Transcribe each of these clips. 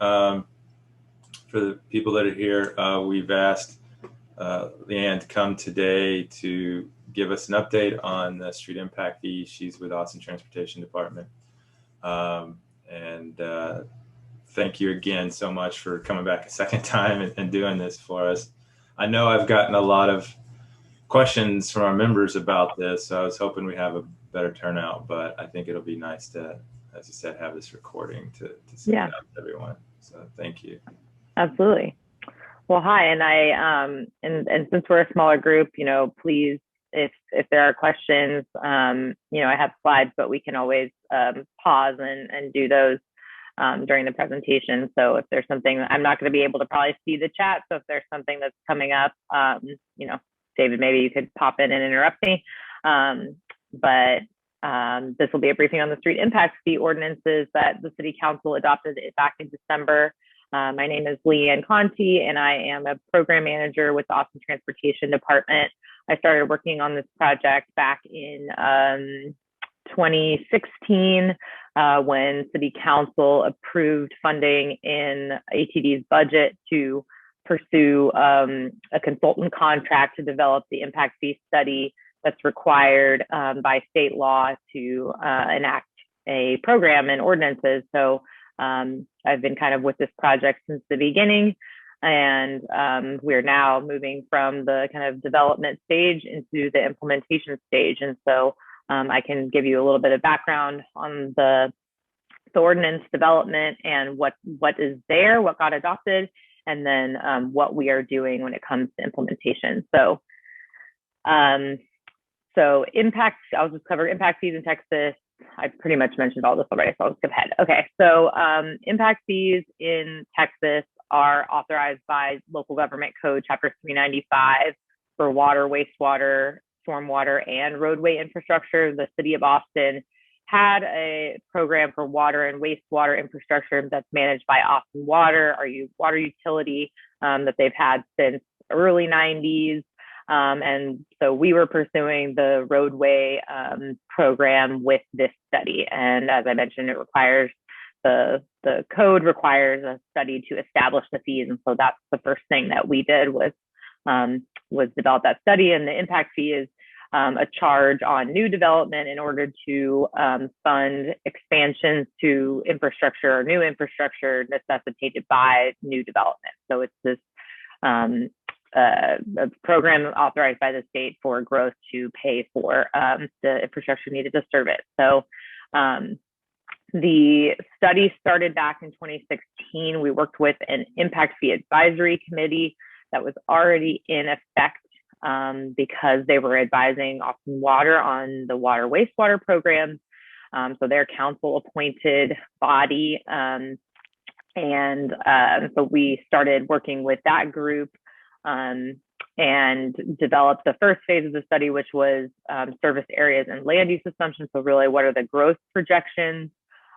For the people that are here, we've asked Leanne to come today to give us an update on the street impact fee. She's with Austin Transportation Department. And thank you again so much for coming back a second time and doing this for us. I know I've gotten a lot of questions from our members about this, so I was hoping we have a better turnout, but I think it'll be nice to, as you said, have this recording to send it out to everyone. So thank you. Absolutely. Well, hi, and and since we're a smaller group, please, if there are questions, I have slides, but we can always pause and do those during the presentation. So if there's something, I'm not going to be able to probably see the chat. So if there's something that's coming up, David, maybe you could pop in and interrupt me. But this will be a briefing on the street impact fee ordinances that the City Council adopted back in December. My name is Leanne Conti, and I am a program manager with the Austin Transportation Department. I started working on this project back in 2016 when City Council approved funding in ATD's budget to pursue a consultant contract to develop the impact fee study that's required by state law to enact a program and ordinances. So I've been kind of with this project since the beginning, and we're now moving from the kind of development stage into the implementation stage. And so I can give you a little bit of background on the ordinance development and what is there, what got adopted, and then what we are doing when it comes to implementation. So impact, I'll just cover impact fees in Texas. I pretty much mentioned all this already, so I'll skip ahead. Okay, so impact fees in Texas are authorized by Local Government Code Chapter 395 for water, wastewater, stormwater, and roadway infrastructure. The City of Austin had a program for water and wastewater infrastructure that's managed by Austin Water, our water utility, that they've had since early 90s. And so we were pursuing the roadway program with this study. And as I mentioned, it requires the code requires a study to establish the fees. And so that's the first thing that we did was develop that study. And the impact fee is a charge on new development in order to fund expansions to infrastructure or new infrastructure necessitated by new development. So it's this a program authorized by the state for growth to pay for the infrastructure needed to serve it. So the study started back in 2016. We worked with an impact fee advisory committee that was already in effect because they were advising Austin Water on the water wastewater programs. So their council appointed body. So we started working with that group and developed the first phase of the study, which was service areas and land use assumptions. So really, what are the growth projections?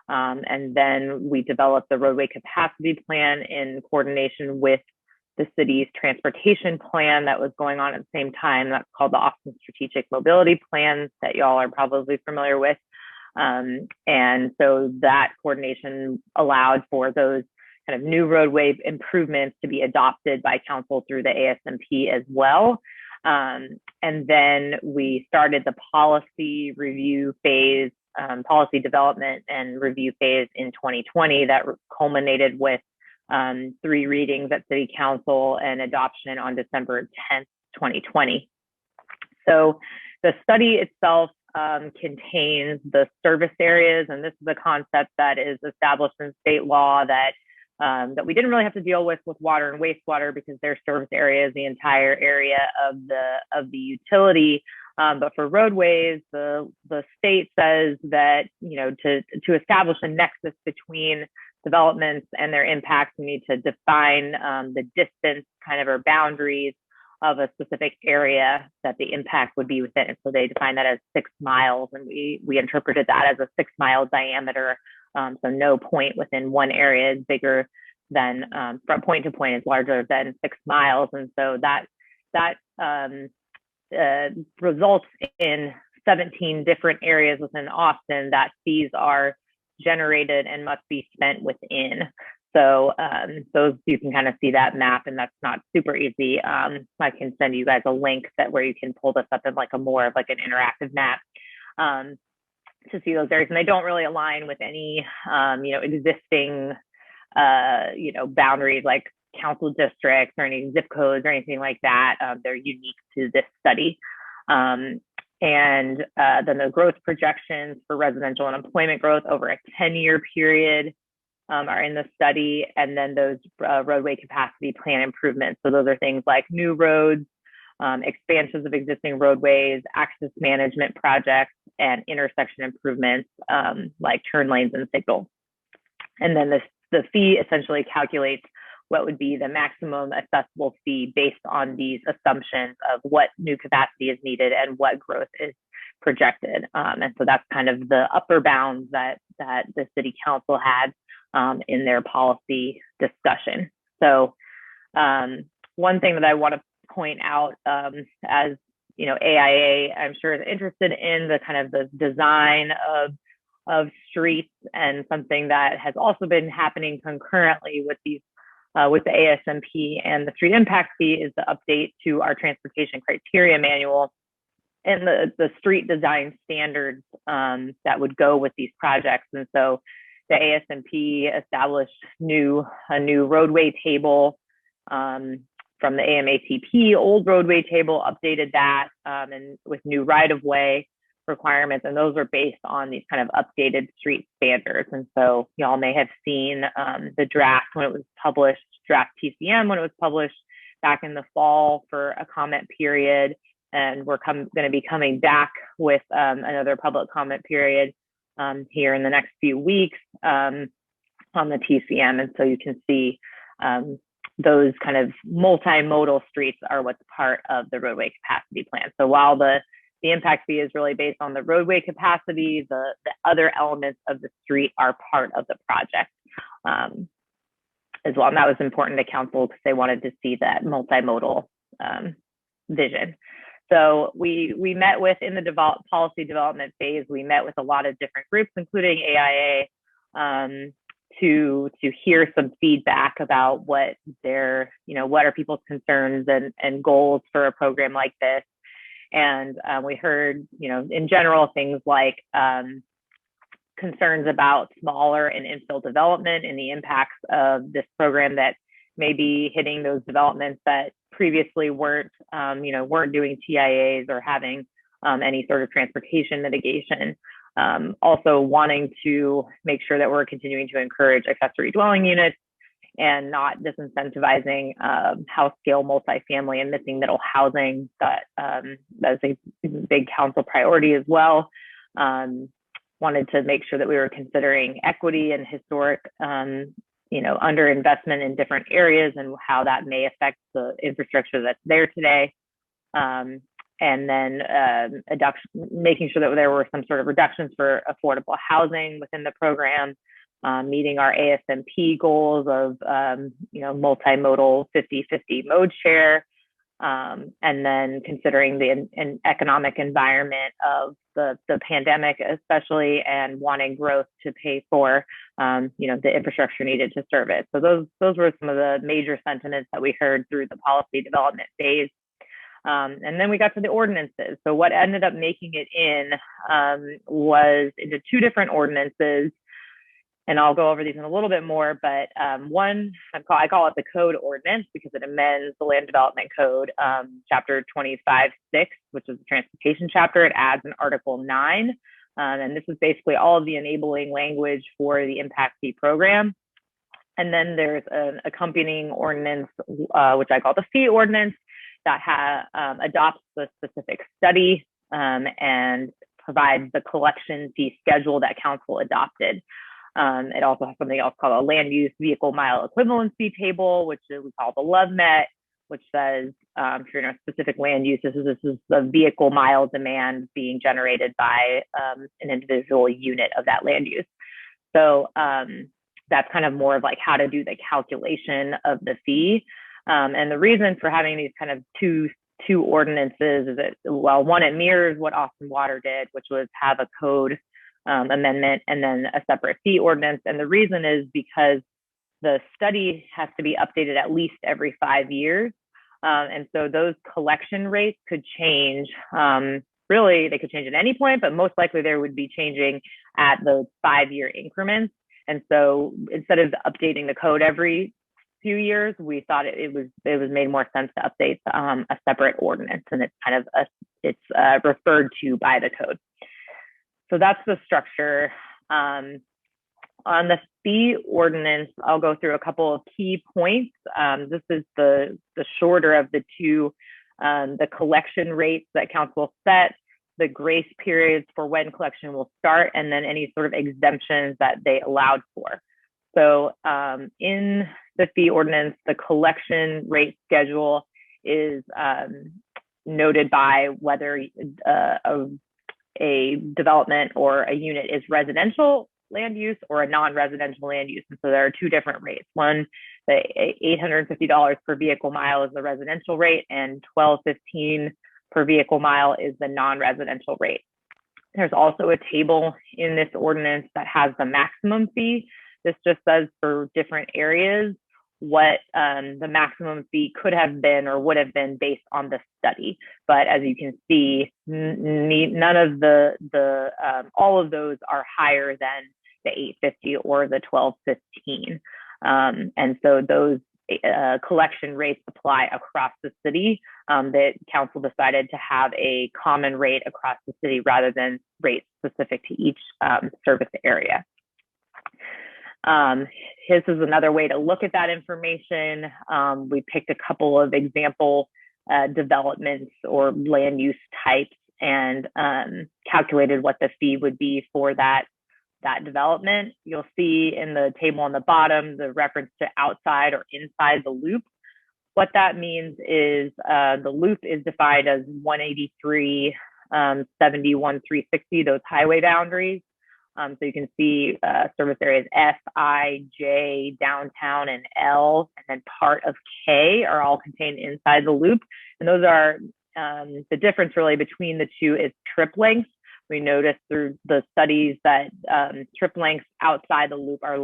And then we developed the roadway capacity plan in coordination with the city's transportation plan that was going on at the same time. That's called the Austin Strategic Mobility Plan that y'all are probably familiar with. And so that coordination allowed for those kind of new roadway improvements to be adopted by council through the ASMP as well. And then we started the policy review phase, policy development and review phase in 2020 that culminated with 3 readings at City Council and adoption on December 10th, 2020. So the study itself contains the service areas, and this is a concept that is established in state law that we didn't really have to deal with water and wastewater because their service area is the entire area of the utility. But for roadways, the state says that to establish a nexus between developments and their impacts, we need to define the distance kind of or boundaries of a specific area that the impact would be within. And so they define that as 6 miles, and we interpreted that as a 6-mile diameter. So no point within one area is bigger than, from point to point is larger than 6 miles. And so that results in 17 different areas within Austin that fees are generated and must be spent within. So those, you can kind of see that map, and that's not super easy. I can send you guys a link where you can pull this up in like a more of like an interactive map to see those areas. And they don't really align with any existing boundaries like council districts or any zip codes or anything like that. They're unique to this study. And then the growth projections for residential and employment growth over a 10-year period are in the study. And then those roadway capacity plan improvements. So those are things like new roads, expansions of existing roadways, access management projects, and intersection improvements like turn lanes and signals. And then the fee essentially calculates what would be the maximum accessible fee based on these assumptions of what new capacity is needed and what growth is projected. And so that's kind of the upper bounds that the city council had in their policy discussion. So one thing that I want to point out, as AIA, I'm sure, is interested in the kind of the design of streets, and something that has also been happening concurrently with these with the ASMP and the street impact fee is the update to our transportation criteria manual and the street design standards that would go with these projects. And so the ASMP established a new roadway table from the AMATP old roadway table, updated that and with new right-of-way requirements, and those are based on these kind of updated street standards. And so y'all may have seen the draft when it was published, draft TCM when it was published back in the fall for a comment period, and we're going to be coming back with another public comment period here in the next few weeks on the TCM. And so you can see those kind of multimodal streets are what's part of the roadway capacity plan. So while the impact fee is really based on the roadway capacity, the other elements of the street are part of the project as well. And that was important to council because they wanted to see that multimodal vision. So we met with, in the policy development phase, we met with a lot of different groups, including AIA, to hear some feedback about what are people's concerns and goals for a program like this. And we heard, in general, things like concerns about smaller and infill development and the impacts of this program that may be hitting those developments that previously weren't doing TIAs or having any sort of transportation mitigation. Also wanting to make sure that we're continuing to encourage accessory dwelling units and not disincentivizing house scale multifamily and missing middle housing. That's a big council priority as well. Wanted to make sure that we were considering equity and historic underinvestment in different areas and how that may affect the infrastructure that's there today. And then making sure that there were some sort of reductions for affordable housing within the program, meeting our ASMP goals of multimodal 50-50 mode share, and then considering the economic environment of the pandemic especially, and wanting growth to pay for the infrastructure needed to serve it. So those were some of the major sentiments that we heard through the policy development phase. And then we got to the ordinances. So what ended up making it in was into two different ordinances. And I'll go over these in a little bit more, but one, I call it the code ordinance because it amends the land development code, chapter 25-6, which is the transportation chapter. It adds an article 9. And this is basically all of the enabling language for the impact fee program. And then there's an accompanying ordinance, which I call the fee ordinance, that adopts the specific study and provides the collection fee schedule that council adopted. It also has something else called a land use vehicle mile equivalency table, which we call the LoveMet, which says for specific land uses, this is the vehicle mile demand being generated by an individual unit of that land use. So that's kind of more of like how to do the calculation of the fee. And the reason for having these kind of two ordinances is that, well, one, it mirrors what Austin Water did, which was have a code amendment and then a separate fee ordinance. And the reason is because the study has to be updated at least every 5 years. And so those collection rates could change. Really, they could change at any point, but most likely they would be changing at those 5-year increments. And so instead of updating the code every few years, we thought it was made more sense to update a separate ordinance, and it's kind of referred to by the code. So that's the structure. On the fee ordinance, I'll go through a couple of key points. This is the shorter of the two, the collection rates that council set, the grace periods for when collection will start, and then any sort of exemptions that they allowed for. So in the fee ordinance, the collection rate schedule is noted by whether a development or a unit is residential land use or a non-residential land use. And so there are two different rates. One, the $850 per vehicle mile is the residential rate, and $1,215 per vehicle mile is the non-residential rate. There's also a table in this ordinance that has the maximum fee. This just says for different areas what the maximum fee could have been or would have been based on the study. But as you can see, none of all of those are higher than the $850 or the $1,215. And so those collection rates apply across the city. That council decided to have a common rate across the city rather than rates specific to each service area. This is another way to look at that information. We picked a couple of example developments or land use types and calculated what the fee would be for that development. You'll see in the table on the bottom the reference to outside or inside the loop. What that means is the loop is defined as 183, 71, 360, those highway boundaries. So you can see service areas F, I, J, downtown, and L, and then part of K are all contained inside the loop. And those are the difference really between the two is trip lengths. We noticed through the studies that trip lengths outside the loop are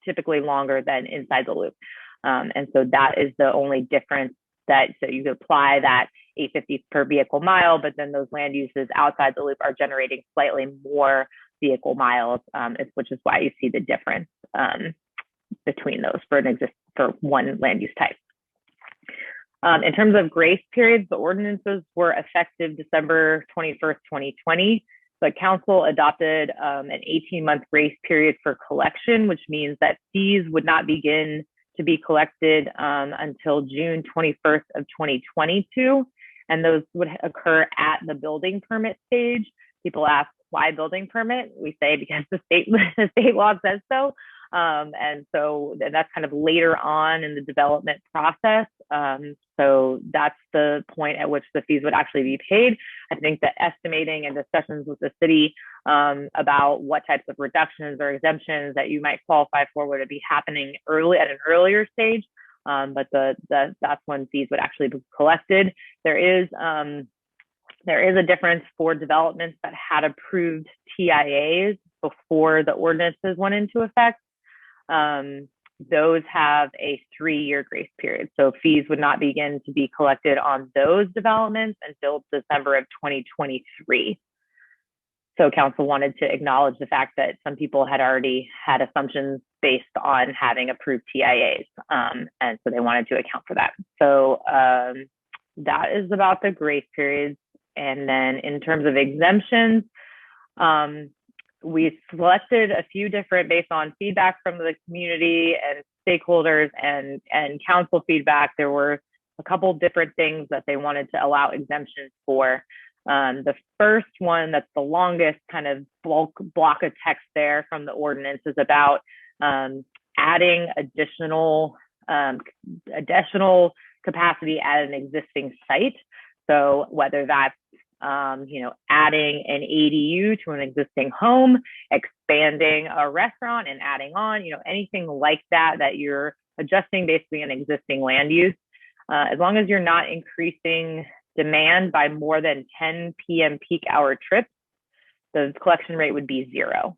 typically longer than inside the loop. And so that is the only difference so you could apply that $850 per vehicle mile, but then those land uses outside the loop are generating slightly more vehicle miles, which is why you see the difference between those for one land use type. In terms of grace periods, the ordinances were effective December 21st, 2020. The council adopted an 18-month grace period for collection, which means that fees would not begin to be collected until June 21st of 2022. And those would occur at the building permit stage. People ask, why building permit? We say because the state law says so. And that's kind of later on in the development process. So that's the point at which the fees would actually be paid. I think the estimating and discussions with the city about what types of reductions or exemptions that you might qualify for would be happening at an earlier stage. But that's when fees would actually be collected. There is a difference for developments that had approved TIAs before the ordinances went into effect. Those have a 3-year grace period. So fees would not begin to be collected on those developments until December of 2023. So council wanted to acknowledge the fact that some people had already had assumptions based on having approved TIAs. And so they wanted to account for that. So that is about the grace periods. And then in terms of exemptions, we selected a few different based on feedback from the community and stakeholders and council feedback. There were a couple different things that they wanted to allow exemptions for. The first one, that's the longest kind of block of text there from the ordinance, is about adding additional capacity at an existing site. So whether that's adding an ADU to an existing home, expanding a restaurant and adding on, anything like that you're adjusting basically an existing land use. As long as you're not increasing demand by more than 10 p.m. peak hour trips, the collection rate would be 0.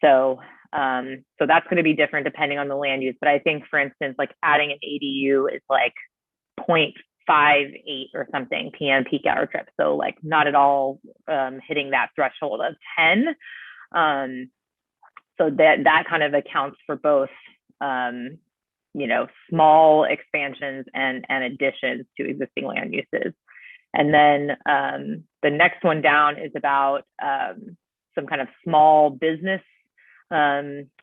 So So that's going to be different depending on the land use. But I think, for instance, like adding an ADU is like 0.58 or something PM peak hour trip. So like not at all hitting that threshold of 10. So that kind of accounts for both, small expansions and additions to existing land uses. And then the next one down is about some kind of small business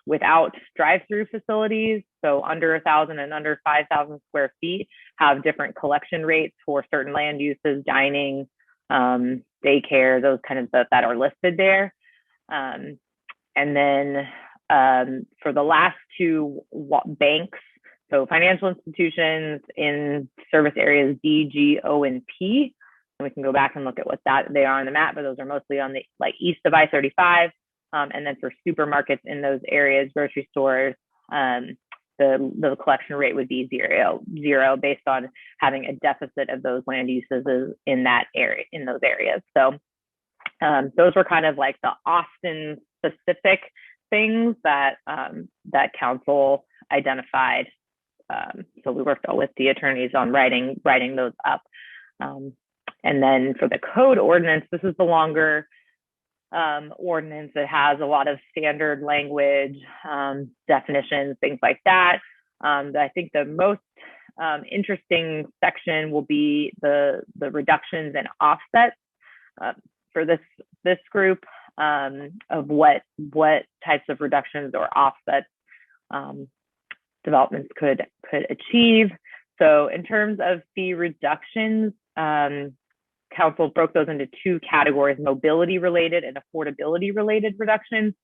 without drive-through facilities. So under 1,000 and under 5,000 square feet have different collection rates for certain land uses, dining, daycare, those kind of stuff that are listed there. And then for the last two, banks, so financial institutions in service areas D, G, O, and P. And we can go back and look at what they are on the map, but those are mostly on the east of I-35. And then for supermarkets in those areas, grocery stores, the collection rate would be zero based on having a deficit of those land uses in those areas. So those were kind of like the Austin specific things that council identified. So we worked with the attorneys on writing those up. And then for the code ordinance, this is the longer ordinance. It has a lot of standard language, definitions, things like that. I think the most interesting section will be the reductions and offsets for this group, of what types of reductions or offsets developments could achieve. So in terms of fee reductions, council broke those into two categories: mobility related and affordability related reductions.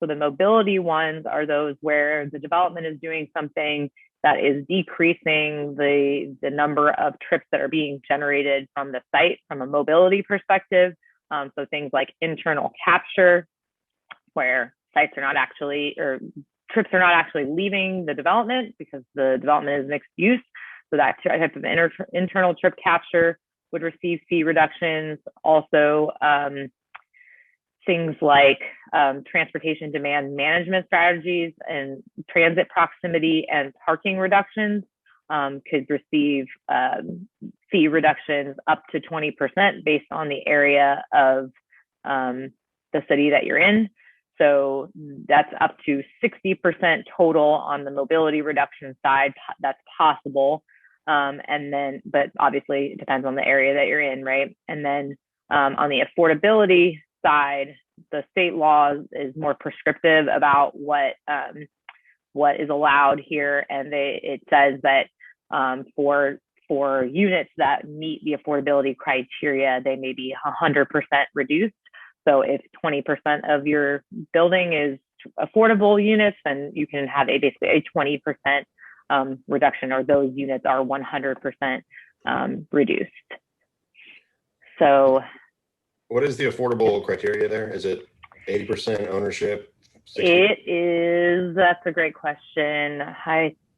So the mobility ones are those where the development is doing something that is decreasing the number of trips that are being generated from the site from a mobility perspective. So things like internal capture, where sites are not actually, or trips are not actually leaving the development because the development is mixed use. So that type of internal trip capture would receive fee reductions. Also, things like transportation demand management strategies and transit proximity and parking reductions could receive fee reductions up to 20% based on the area of the city that you're in. So that's up to 60% total on the mobility reduction side. That's possible. And then, but obviously it depends on the area that you're in, right? And then on the affordability side, the state law is more prescriptive about what is allowed here. And it says that for units that meet the affordability criteria, they may be 100% reduced. So if 20% of your building is affordable units, then you can have basically a 20% reduction, or those units are 100% reduced. So what is the affordable criteria there? Is it 80% ownership? 60%? It is, that's a great question.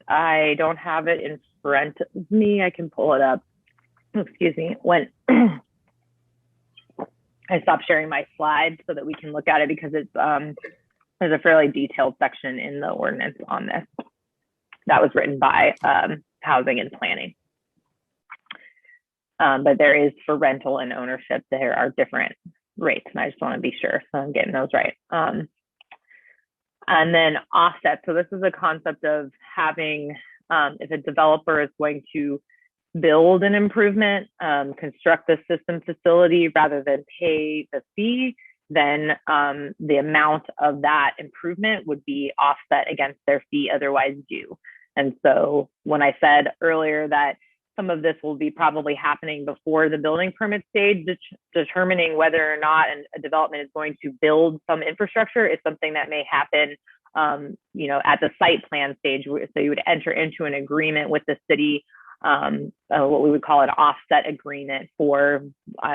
I don't have it in front of me. I can pull it up. Excuse me. When I stopped sharing my slides so that we can look at it, because it's there's a fairly detailed section in the ordinance on this that was written by Housing and Planning. But there is, for rental and ownership, there are different rates, and I just want to be sure so I'm getting those right. And then offset. So this is a concept of having, if a developer is going to build an improvement, construct the system facility rather than pay the fee, then the amount of that improvement would be offset against their fee otherwise due. And so when I said earlier that some of this will be probably happening before the building permit stage, determining whether or not a development is going to build some infrastructure is something that may happen at the site plan stage. So you would enter into an agreement with the city, what we would call an offset agreement for,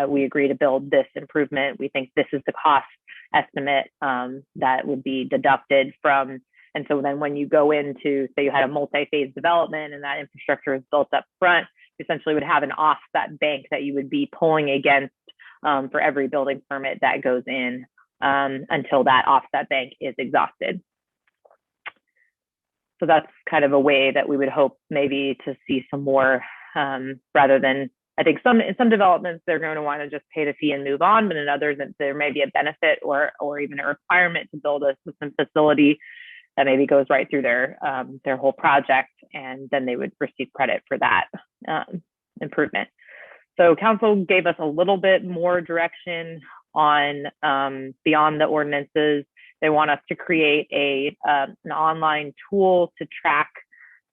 we agree to build this improvement. We think this is the cost estimate that would be deducted from. And so then when you go into, say you had a multi-phase development and that infrastructure is built up front, you essentially would have an offset bank that you would be pulling against for every building permit that goes in until that offset bank is exhausted. So that's kind of a way that we would hope maybe to see some more, rather than, I think in some developments, they're going to want to just pay the fee and move on, but in others, there may be a benefit or even a requirement to build a system facility that maybe goes right through their whole project, and then they would receive credit for that improvement. So council gave us a little bit more direction on beyond the ordinances. They want us to create an online tool to track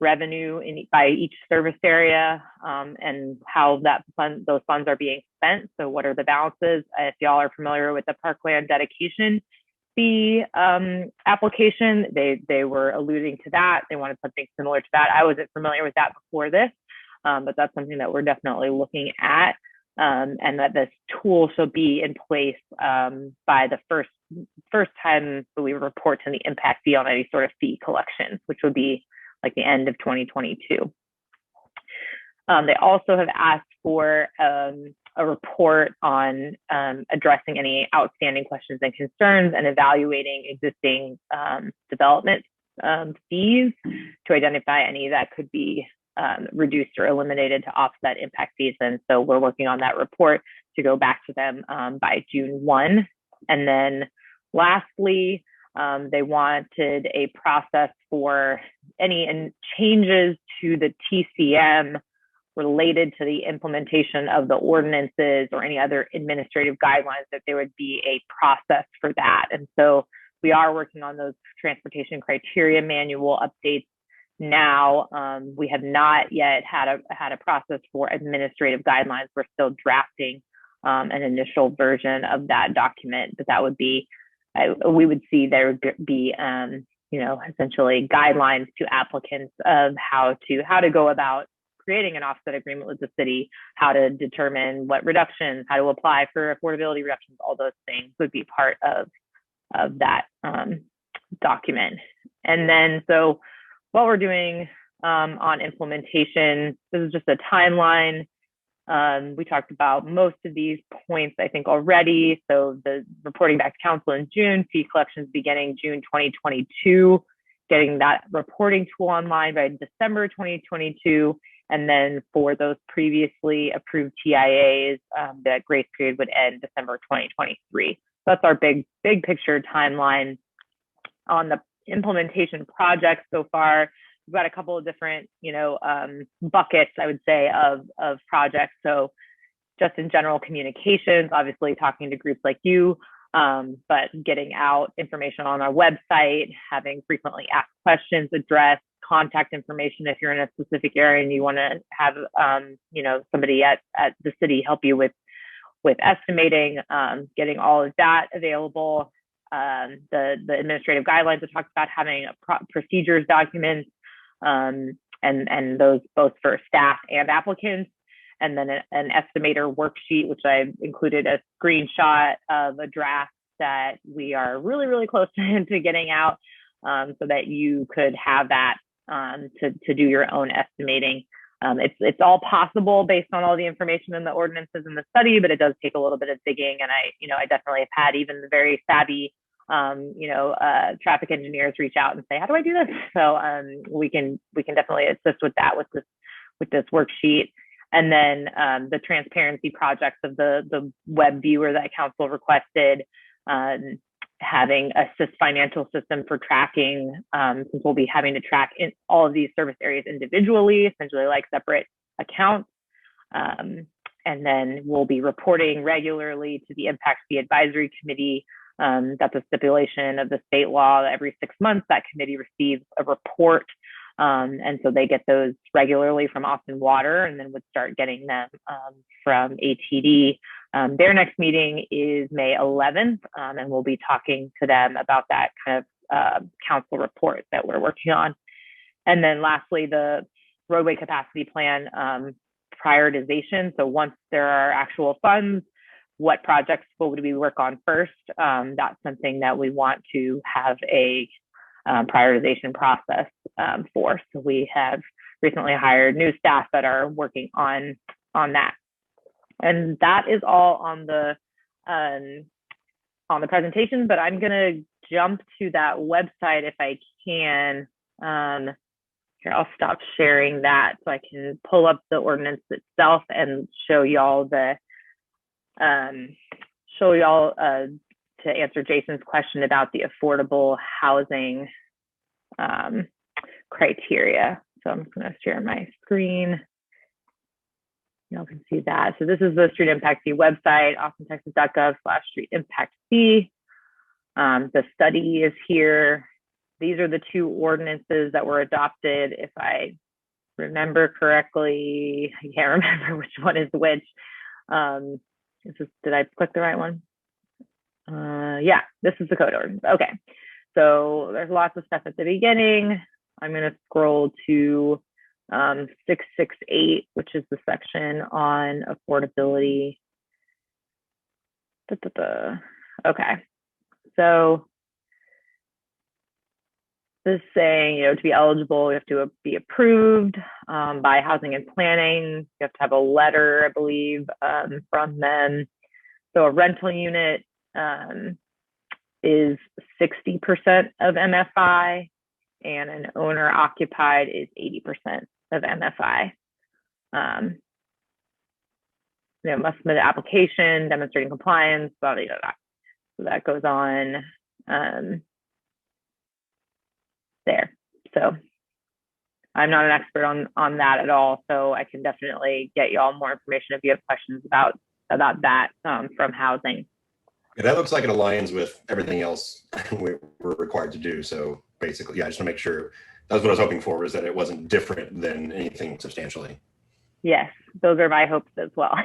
revenue by each service area, and how those funds are being spent. So what are the balances? If y'all are familiar with the parkland dedication fee application, they were alluding to that. They wanted something similar to that. I wasn't familiar with that before this, but that's something that we're definitely looking at, and that this tool shall be in place by the first time we report to the impact fee on any sort of fee collection, which would be like the end of 2022. They also have asked for a report on addressing any outstanding questions and concerns and evaluating existing development fees to identify any that could be reduced or eliminated to offset impact fees. And so we're working on that report to go back to them by June 1. And then lastly, they wanted a process for any changes to the TCM related to the implementation of the ordinances or any other administrative guidelines, that there would be a process for that. And so we are working on those transportation criteria manual updates now. We have not yet had a process for administrative guidelines. We're still drafting an initial version of that document, but that would be, we would see there would be essentially guidelines to applicants of how to go about creating an offset agreement with the city, how to determine what reductions, how to apply for affordability reductions. All those things would be part of that document. And then, so what we're doing on implementation, this is just a timeline. We talked about most of these points, I think, already. So the reporting back to council in June, fee collections beginning June 2022, getting that reporting tool online by December 2022. And then for those previously approved TIAs, that grace period would end December 2023. So that's our big picture timeline. On the implementation projects so far, we've got a couple of different, buckets, I would say, of projects. So just in general communications, obviously talking to groups like you, but getting out information on our website, having frequently asked questions addressed, contact information if you're in a specific area and you want to have, somebody at the city help you with estimating, getting all of that available. The administrative guidelines that talks about having procedures documents, and those both for staff and applicants, and then an estimator worksheet, which I've included a screenshot of a draft that we are really, really close to getting out, so that you could have that to do your own estimating. It's all possible based on all the information in the ordinances in the study, but it does take a little bit of digging. And I definitely have had even the very savvy traffic engineers reach out and say, how do I do this? So we can definitely assist with that with this worksheet. And then the transparency projects of the web viewer that council requested, having a financial system for tracking, since we'll be having to track in all of these service areas individually, essentially like separate accounts. And then we'll be reporting regularly to the Impact Fee Advisory Committee. That's a stipulation of the state law. Every 6 months, that committee receives a report. And so they get those regularly from Austin Water, and then would start getting them from ATD. Their next meeting is May 11th, and we'll be talking to them about that kind of council report that we're working on. And then lastly, the roadway capacity plan prioritization. So once there are actual funds, what projects would we work on first? That's something that we want to have a prioritization process for. So we have recently hired new staff that are working on that. And that is all on the presentation, but I'm gonna jump to that website if I can. Here, I'll stop sharing that so I can pull up the ordinance itself and show y'all to answer Jason's question about the affordable housing criteria. So I'm just going to share my screen. Y'all can see that. So this is the street impact fee website, austintexas.gov/street impact fee. The study is here. These are the two ordinances that were adopted. If I remember correctly, I can't remember which one is which. Did I click the right one? Yeah, this is the code ordinance. Okay, so there's lots of stuff at the beginning. I'm going to scroll to 668, which is the section on affordability. Okay, so this is saying, to be eligible, you have to be approved by Housing and Planning. You have to have a letter, I believe, from them. So a rental unit is 60% of MFI, and an owner occupied is 80% of MFI. Must submit an application demonstrating compliance, blah, blah, blah, blah. So that goes on there. So I'm not an expert on that at all. So I can definitely get you all more information if you have questions about that from housing. Yeah, that looks like it aligns with everything else we're required to do. So basically, yeah, I just want to make sure that's what I was hoping for, was that it wasn't different than anything substantially. Yes, those are my hopes as well.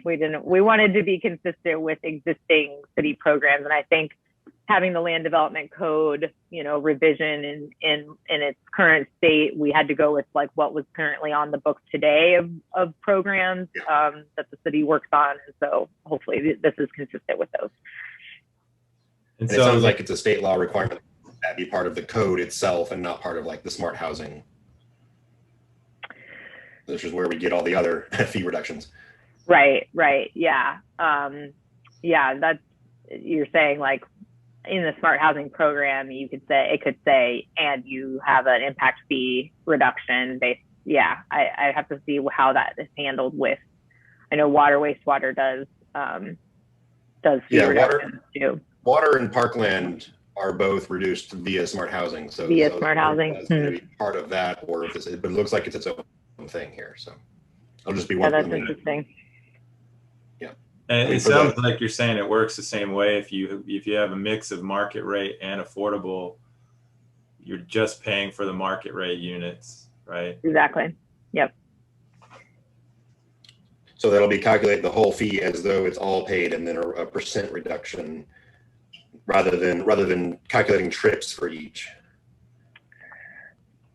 We wanted to be consistent with existing city programs, and I think having the land development code, revision in its current state, we had to go with like what was currently on the books today of programs that the city works on, and so hopefully this is consistent with those. And so it sounds like it's a state law requirement that be part of the code itself and not part of like the smart housing, which is where we get all the other fee reductions. Right. Yeah. That's, you're saying like in the smart housing program, it could say, and you have an impact fee reduction based. Yeah. I have to see how that is handled with, I know water, wastewater does fee reductions too. Water and parkland are both reduced via smart housing. So smart housing. It's going to be part of that, or if this, but it looks like it's its own thing here. So I'll just be one. Yeah, that's interesting. Yeah. And it sounds like you're saying it works the same way. If you have a mix of market rate and affordable, you're just paying for the market rate units, right? Exactly. Yep. So that'll be calculated the whole fee as though it's all paid, and then a percent reduction rather than calculating trips for each.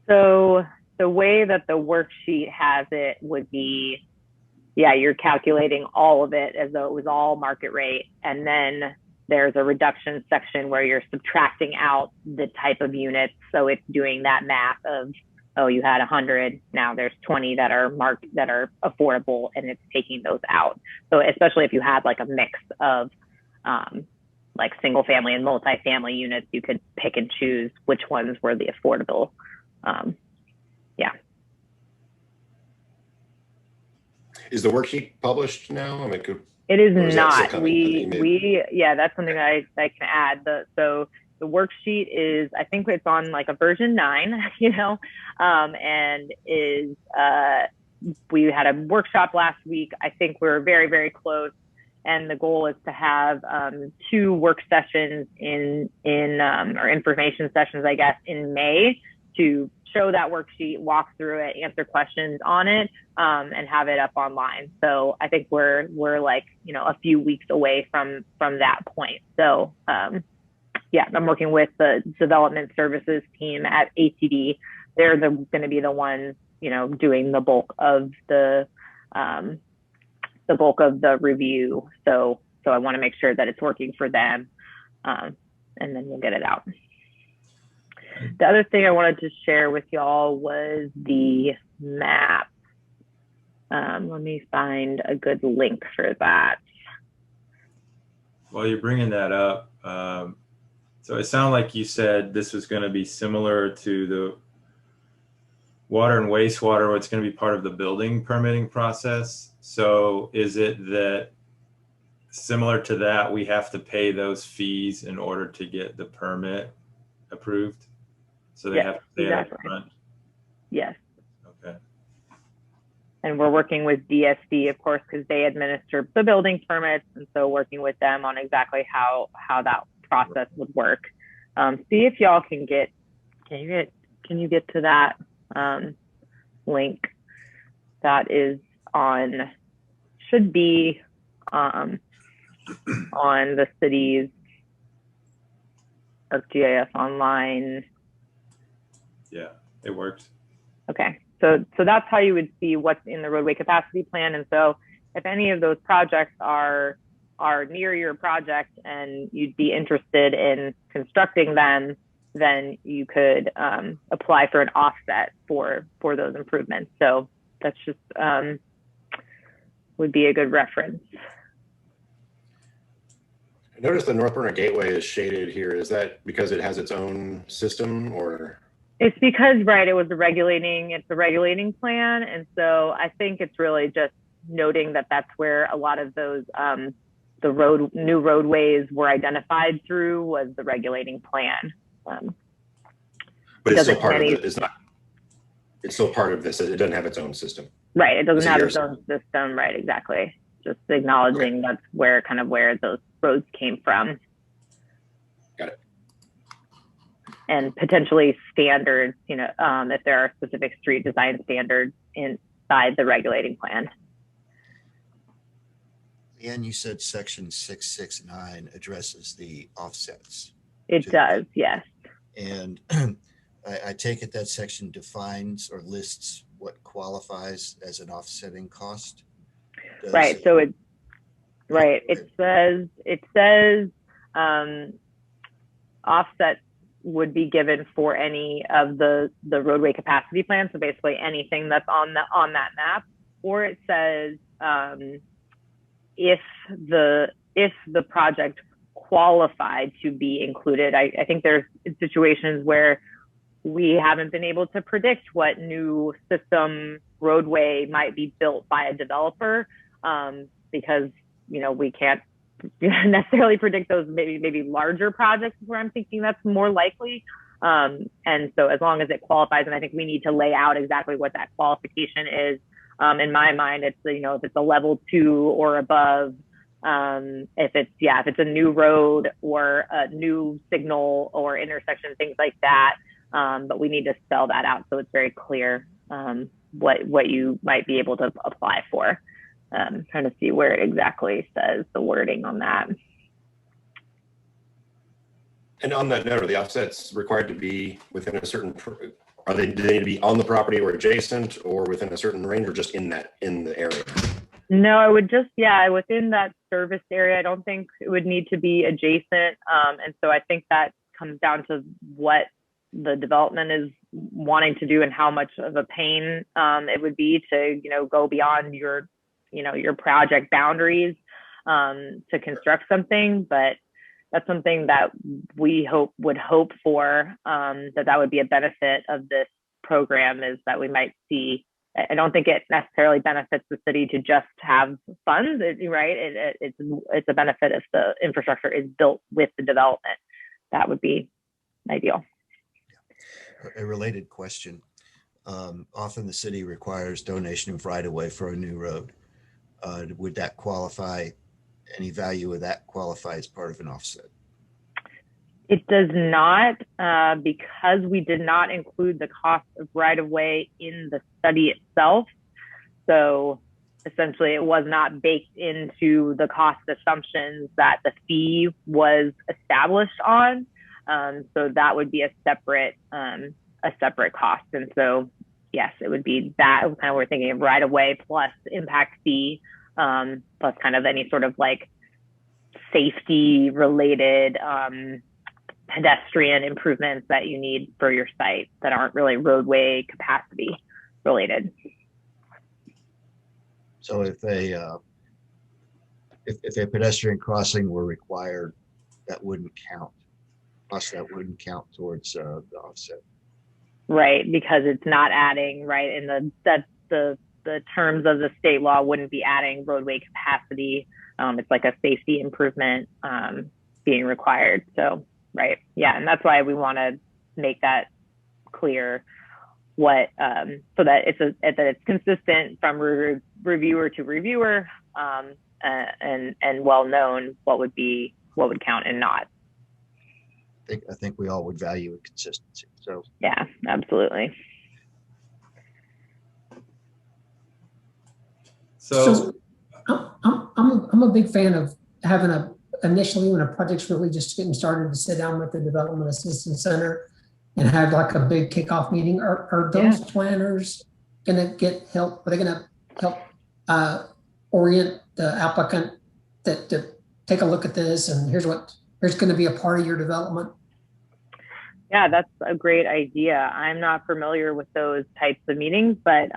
So the way that the worksheet has it would be, you're calculating all of it as though it was all market rate. And then there's a reduction section where you're subtracting out the type of units. So it's doing that math of, oh, you had 100, now there's 20 that are affordable, and it's taking those out. So especially if you had like a mix of like single family and multifamily units, you could pick and choose which ones were the affordable. Is the worksheet published now? It is not. That's something I can add. So the worksheet is, I think it's on like a version 9, and is, we had a workshop last week. I think we're very, very close. And the goal is to have 2 work sessions or information sessions, I guess, in May to show that worksheet, walk through it, answer questions on it, and have it up online. So I think we're like, a few weeks away from that point. So I'm working with the development services team at ATD. They're going to be the ones, doing the bulk of the review. So I want to make sure that it's working for them, and then we'll get it out. The other thing I wanted to share with y'all was the map. Let me find a good link for that. While you're bringing that up, So it sounded like you said this was going to be similar to the water and wastewater, where it's going to be part of the building permitting process. So is it that similar to that, we have to pay those fees in order to get the permit approved? So they Yes, have to pay it up exactly. front? Yes. Okay. And we're working with DSD, of course, because they administer the building permits, and so working with them on exactly how that process would work. See if y'all can you get to that link that is on, should be on the city's ArcGIS online. Yeah, it worked. Okay, so that's how you would see what's in the roadway capacity plan. And so if any of those projects are near your project and you'd be interested in constructing them, then you could apply for an offset for those improvements. So that's just would be a good reference. I noticed the North Burner Gateway is shaded here. Is that because it has its own system, or? It's because, right, it's a regulating plan. And so I think it's really just noting that that's where a lot of those new roadways were identified through, was the regulating plan. But it's still part of it. It's still part of this. It doesn't have its own system. Right. It doesn't have its own system. Right. Exactly. Just acknowledging that's where those roads came from. Got it. And potentially standards, if there are specific street design standards inside the regulating plan. And you said section 669 addresses the offsets. It does, yes. And I take it that section defines or lists what qualifies as an offsetting cost. Right. So it says offset would be given for any of the roadway capacity plan. So basically anything that's on that map, or it says if the project qualified to be included. I think there's situations where we haven't been able to predict what new system roadway might be built by a developer, because we can't necessarily predict those maybe larger projects where I'm thinking that's more likely. And so as long as it qualifies, and I think we need to lay out exactly what that qualification is. In my mind, it's if it's a level 2 or above, if it's a new road or a new signal or intersection, things like that. But we need to spell that out so it's very clear what you might be able to apply for. Trying to see where it exactly says the wording on that. And on that note, are the offsets required to be within a certain? Do they need to be on the property or adjacent, or within a certain range, or just in the area? No, I would just within that service area. I don't think it would need to be adjacent, and so I think that comes down to what the development is wanting to do and how much of a pain it would be to go beyond your project boundaries to construct something. But that's something that we would hope for, that would be a benefit of this program, is that we might see. I don't think it necessarily benefits the city to just have funds, right? It's a benefit if the infrastructure is built with the development. That would be ideal. A related question. Often the city requires donation of right-of-way for a new road. Would that qualify? Any value of that qualify as part of an offset? It does not, because we did not include the cost of right-of-way in the study itself. So essentially it was not baked into the cost assumptions that the fee was established on. So that would be a separate cost. And so, yes, it would be that kind of, we're thinking of right-of-way plus impact fee, plus kind of any sort of like safety related pedestrian improvements that you need for your site that aren't really roadway capacity related. So if a pedestrian crossing were required, that wouldn't count. cost that wouldn't count towards the offset. Right, because it's not adding, right, in the terms of the state law wouldn't be adding roadway capacity. It's like a safety improvement being required. So, right, yeah, and that's why we want to make that clear, what so that it's consistent from reviewer to reviewer, and well known what would count and not. I think we all would value consistency. So yeah, absolutely. So I'm a big fan of having initially when a project's really just getting started to sit down with the Development Assistance Center and have like a big kickoff meeting. Are those planners going to get help? Are they going to help orient the applicant to take a look at this, and here's going to be a part of your development? Yeah, that's a great idea. I'm not familiar with those types of meetings, but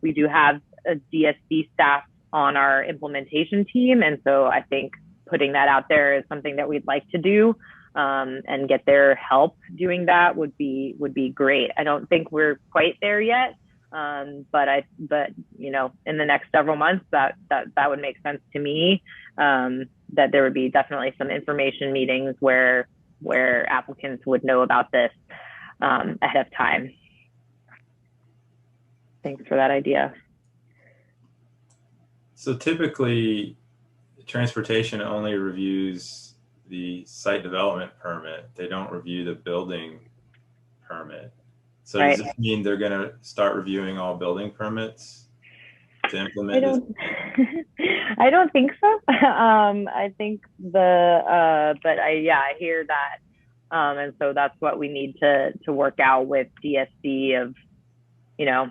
we do have a DSD staff on our implementation team. And so I think putting that out there is something that we'd like to do, and get their help doing that would be great. I don't think we're quite there yet. But you know, in the next several months, that would make sense to me, that there would be definitely some information meetings where applicants would know about this ahead of time. Thanks for that idea. So typically, transportation only reviews the site development permit. They don't review the building permit. So does this mean they're going to start reviewing all building permits to implement this? I don't think so. I think but I hear that. And so that's what we need to work out with DSD of, you know,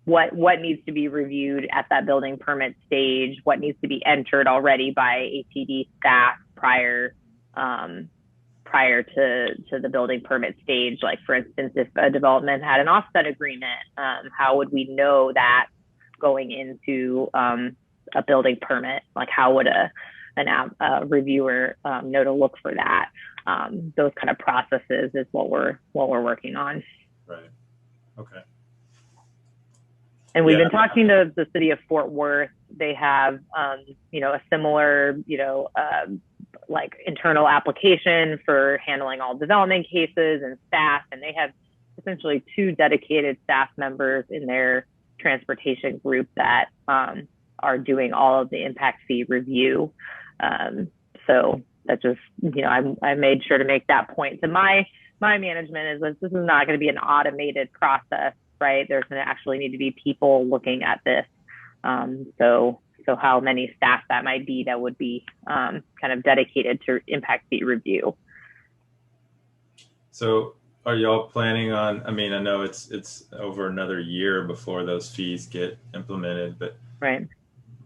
what needs to be reviewed at that building permit stage, what needs to be entered already by ATD staff prior to the building permit stage. Like, for instance, if a development had an offset agreement, how would we know that going into a building permit? Like, how would a reviewer know to look for that? Those kind of processes is what we're working on. Right. Okay. And we've been talking to the city of Fort Worth. They have, you know, a similar, you know, like internal application for handling all development cases and staff. And they have essentially 2 dedicated staff members in their transportation group that are doing all of the impact fee review. So that just, you know, I made sure to make that point to my management, is that this is not going to be an automated process, right? There's going to actually need to be people looking at this. So how many staff that might be that would be kind of dedicated to impact fee review. So are y'all planning on, I mean, I know it's over another year before those fees get implemented, but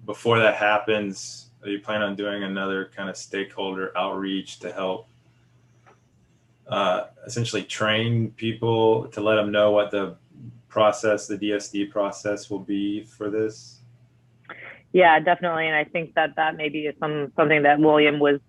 before that happens, are you planning on doing another kind of stakeholder outreach to help essentially train people, to let them know what the process, the DSD process will be for this? Yeah, definitely. And I think that maybe is something that William was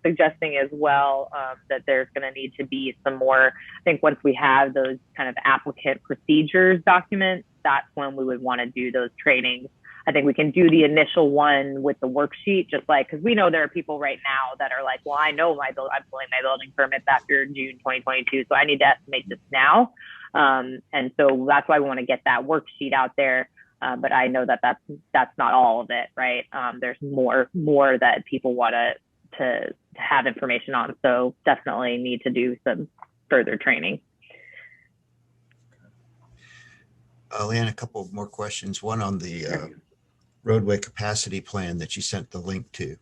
suggesting as well, that there's going to need to be some more. I think once we have those kind of applicant procedures documents, that's when we would want to do those trainings. I think we can do the initial one with the worksheet, just like, because we know there are people right now that are like, well, I know I'm pulling my building permits after June 2022, so I need to estimate this now. And so that's why we want to get that worksheet out there. But I know that that's not all of it, right? There's more that people want to have information on. So definitely need to do some further training. Leanne, a couple more questions. One on the roadway capacity plan that you sent the link to.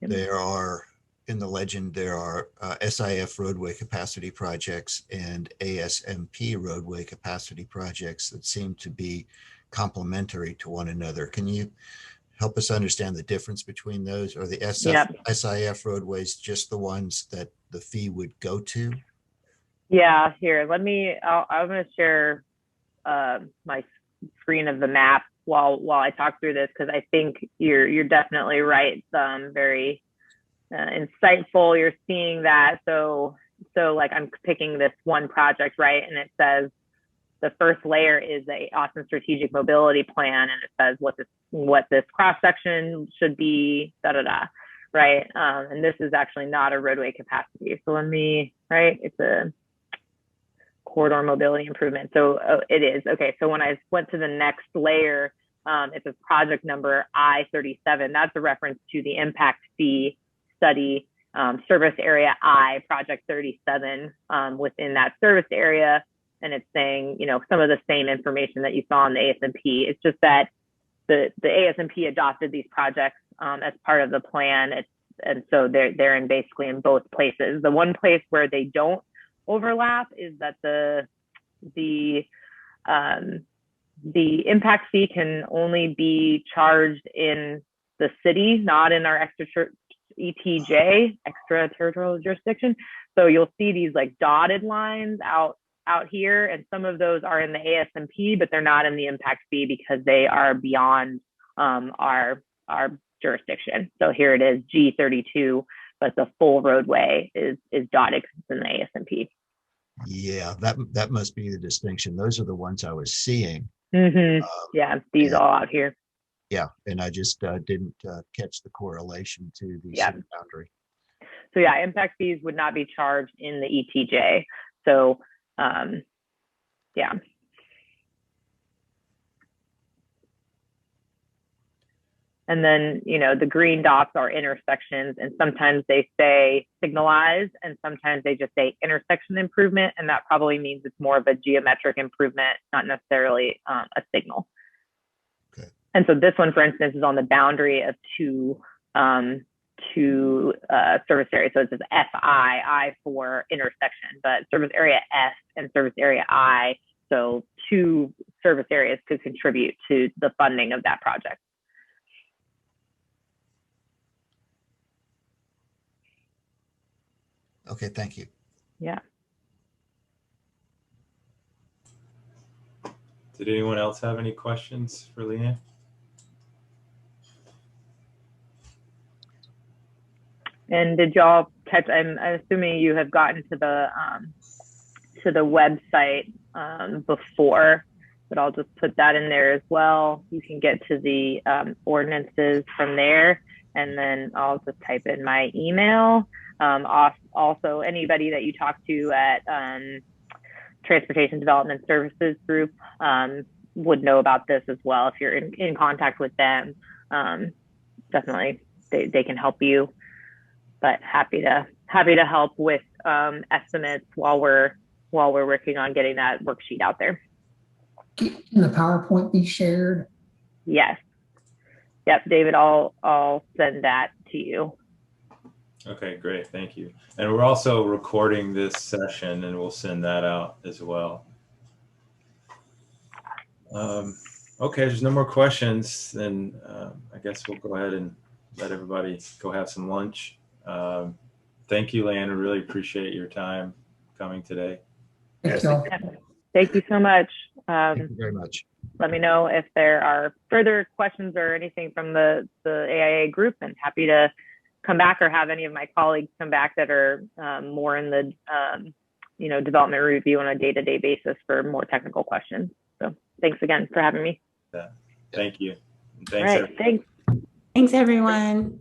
Yep. There are, in the legend, there are SIF roadway capacity projects and ASMP roadway capacity projects that seem to be complementary to one another. Can you help us understand the difference between those? Are the SIF roadways just the ones that the fee would go to? Yeah, here, I'm going to share my screen of the map while I talk through this, because I think you're definitely right. Very insightful. You're seeing that. So So like I'm picking this one project, right? And it says the first layer is a Austin strategic mobility plan, and it says what this cross section should be, right? And this is actually not a roadway capacity. So it's a corridor mobility improvement. So it is. Okay, so when I went to the next layer, it says project number I-37. That's a reference to the impact fee study, service area I, project 37, within that service area. And it's saying, some of the same information that you saw in the ASMP. It's just that the ASMP adopted these projects as part of the plan. And so they're basically in both places. The one place where they don't overlap is that the impact fee can only be charged in the city, not in our ETJ, extraterritorial jurisdiction. So you'll see these like dotted lines out here, and some of those are in the ASMP, but they're not in the impact fee because they are beyond our jurisdiction. So here it is, G32, but the full roadway is dotted because it's in the ASMP. Yeah, that must be the distinction. Those are the ones I was seeing. Yeah, these all out here. Yeah, and I just didn't catch the correlation to the city boundary. So yeah, impact fees would not be charged in the ETJ. So yeah. And then, the green dots are intersections, and sometimes they say signalized, and sometimes they just say intersection improvement. And that probably means it's more of a geometric improvement, not necessarily a signal. Okay. And so this one, for instance, is on the boundary of two service areas. So it says I for intersection, but service area S and service area I. So two service areas could contribute to the funding of that project. Okay, thank you. Yeah. Did anyone else have any questions for Leanne? And did y'all catch? I'm assuming you have gotten to the website before, but I'll just put that in there as well. You can get to the ordinances from there, and then I'll just type in my email. Also, anybody that you talk to at Transportation Development Services Group would know about this as well. If you're in contact with them, definitely they can help you. But happy to help with estimates while we're working on getting that worksheet out there. Can the PowerPoint be shared? Yes. Yep, David, I'll send that to you. Okay, great. Thank you. And we're also recording this session, and we'll send that out as well. Okay, there's no more questions. Then I guess we'll go ahead and let everybody go have some lunch. Thank you, Leanne. I really appreciate your time coming today. Thank you. Thank you so much. Thank you very much. Let me know if there are further questions or anything from the AIA group, and happy to come back or have any of my colleagues come back that are more in the development review on a day-to-day basis for more technical questions. So thanks again for having me. Yeah. Thank you. Thanks. All right, thanks. Thanks, everyone.